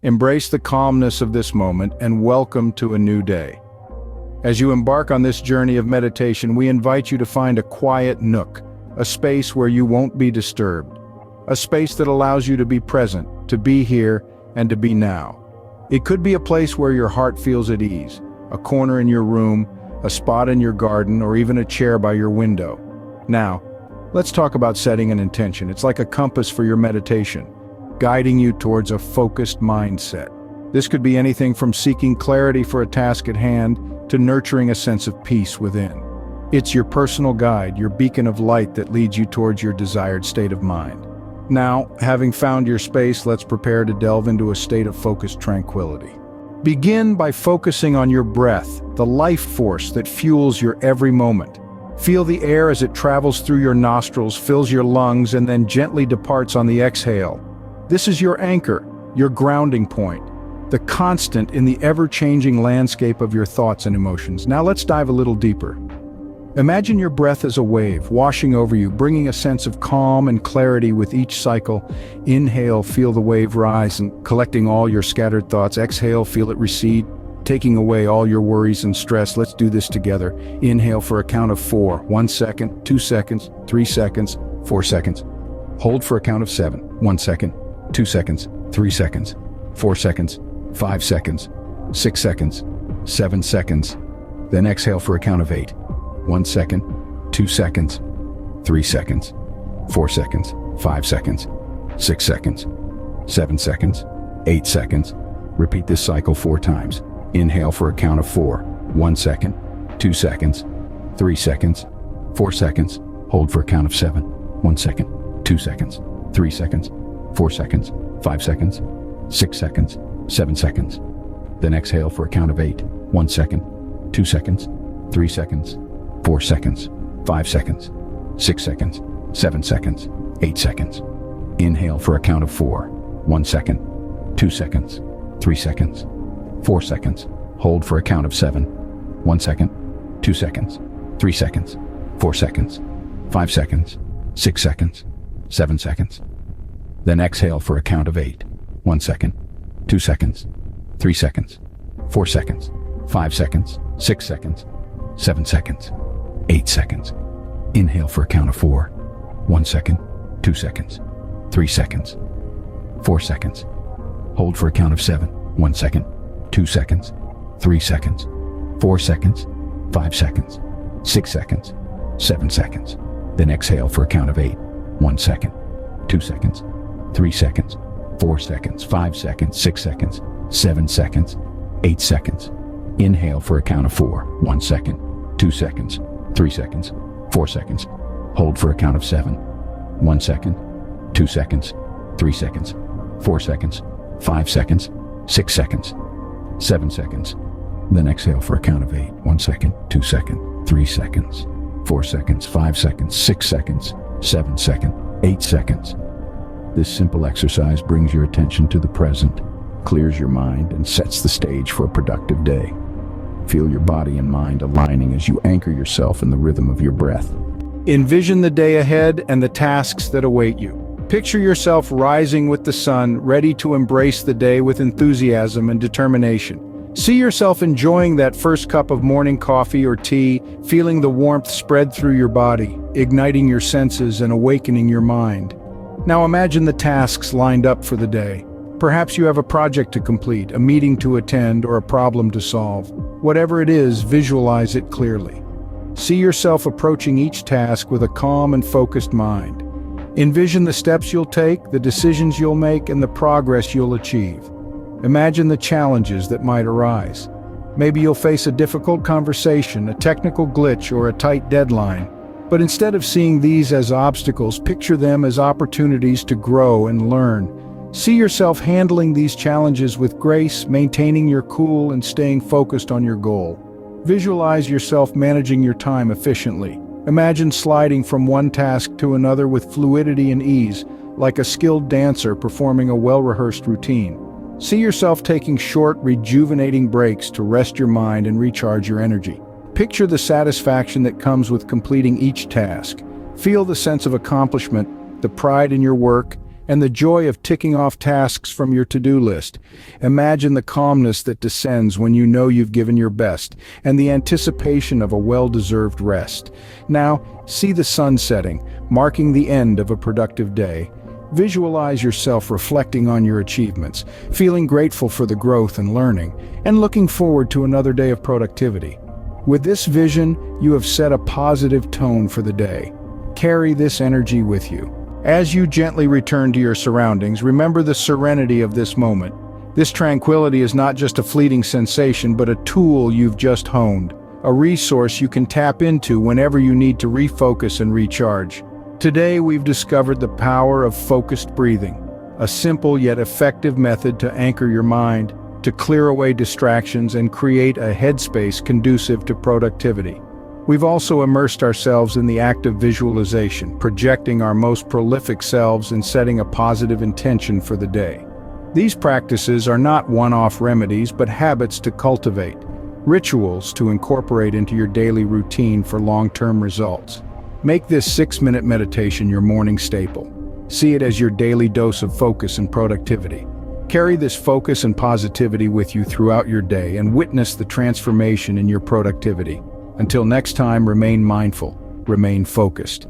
Embrace the calmness of this moment and welcome to a new day. As you embark on this journey of meditation, we invite you to find a quiet nook, a space where you won't be disturbed, a space that allows you to be present, to be here, and to be now. It could be a place where your heart feels at ease, a corner in your room, a spot in your garden, or even a chair by your window. Now, let's talk about setting an intention. It's like a compass for your meditation, guiding you towards a focused mindset. This could be anything from seeking clarity for a task at hand to nurturing a sense of peace within. It's your personal guide, your beacon of light that leads you towards your desired state of mind. Now, having found your space, let's prepare to delve into a state of focused tranquility. Begin by focusing on your breath, the life force that fuels your every moment. Feel the air as it travels through your nostrils, fills your lungs, and then gently departs on the exhale. This is your anchor, your grounding point, the constant in the ever-changing landscape of your thoughts and emotions. Now let's dive a little deeper. Imagine your breath as a wave, washing over you, bringing a sense of calm and clarity with each cycle. Inhale, feel the wave rise and collecting all your scattered thoughts. Exhale, feel it recede, taking away all your worries and stress. Let's do this together. Inhale for a count of 4. 1 second, 2 seconds, 3 seconds, 4 seconds. Hold for a count of 7. 1 second, 2 seconds, 3 seconds, 4 seconds, 5 seconds, 6 seconds, 7 seconds. Then exhale for a count of 8. 1 second, 2 seconds, 3 seconds, 4 seconds, 5 seconds, 6 seconds, 7 seconds, 8 seconds. Repeat this cycle 4 times. Inhale for a count of 4. 1 second, 2 seconds, 3 seconds, 4 seconds. Hold for a count of 7. 1 second, 2 seconds, 3 seconds, 4 seconds, 5 seconds, 6 seconds, 7 seconds. Then exhale for a count of 8. 1 second, 2 seconds, 3 seconds, 4 seconds, 5 seconds, 6 seconds, 7 seconds, 8 seconds. Inhale for a count of 4. 1 second, 2 seconds, 3 seconds, 4 seconds. Hold for a count of 7. 1 second, 2 seconds, 3 seconds, 4 seconds, 5 seconds, 6 seconds, 7 seconds. Then exhale for a count of 8. 1 second, 2 seconds, 3 seconds, 4 seconds, 5 seconds, 6 seconds, 7 seconds, 8 seconds. Inhale for a count of 4. 1 second, 2 seconds, 3 seconds, 4 seconds. Hold for a count of 7. 1 second, 2 seconds, 3 seconds, 4 seconds, 5 seconds, 6 seconds, 7 seconds. Then exhale for a count of 8. 1 second, 2 seconds, 3 seconds, 4 seconds, 5 seconds, 6 seconds, 7 seconds, 8 seconds. Inhale for a count of 4. 1 second, 2 seconds, 3 seconds, 4 seconds. Hold for a count of 7. 1 second, 2 seconds, 3 seconds, 4 seconds, 5 seconds, 6 seconds, 7 seconds. Then exhale for a count of 8. 1 second, 2 seconds, 3 seconds, 4 seconds, 5 seconds, 6 seconds, 7 seconds, 8 seconds. This simple exercise brings your attention to the present, clears your mind, and sets the stage for a productive day. Feel your body and mind aligning as you anchor yourself in the rhythm of your breath. Envision the day ahead and the tasks that await you. Picture yourself rising with the sun, ready to embrace the day with enthusiasm and determination. See yourself enjoying that first cup of morning coffee or tea, feeling the warmth spread through your body, igniting your senses and awakening your mind. Now imagine the tasks lined up for the day. Perhaps you have a project to complete, a meeting to attend, or a problem to solve. Whatever it is, visualize it clearly. See yourself approaching each task with a calm and focused mind. Envision the steps you'll take, the decisions you'll make, and the progress you'll achieve. Imagine the challenges that might arise. Maybe you'll face a difficult conversation, a technical glitch, or a tight deadline. But instead of seeing these as obstacles, picture them as opportunities to grow and learn. See yourself handling these challenges with grace, maintaining your cool and staying focused on your goal. Visualize yourself managing your time efficiently. Imagine sliding from one task to another with fluidity and ease, like a skilled dancer performing a well-rehearsed routine. See yourself taking short, rejuvenating breaks to rest your mind and recharge your energy. Picture the satisfaction that comes with completing each task. Feel the sense of accomplishment, the pride in your work, and the joy of ticking off tasks from your to-do list. Imagine the calmness that descends when you know you've given your best, and the anticipation of a well-deserved rest. Now, see the sun setting, marking the end of a productive day. Visualize yourself reflecting on your achievements, feeling grateful for the growth and learning, and looking forward to another day of productivity. With this vision, you have set a positive tone for the day. Carry this energy with you. As you gently return to your surroundings, remember the serenity of this moment. This tranquility is not just a fleeting sensation, but a tool you've just honed, a resource you can tap into whenever you need to refocus and recharge. Today, we've discovered the power of focused breathing, a simple yet effective method to anchor your mind, to clear away distractions and create a headspace conducive to productivity. We've also immersed ourselves in the act of visualization, projecting our most prolific selves and setting a positive intention for the day. These practices are not one-off remedies, but habits to cultivate, rituals to incorporate into your daily routine for long-term results. Make this 6-minute meditation your morning staple. See it as your daily dose of focus and productivity. Carry this focus and positivity with you throughout your day and witness the transformation in your productivity. Until next time, remain mindful, remain focused,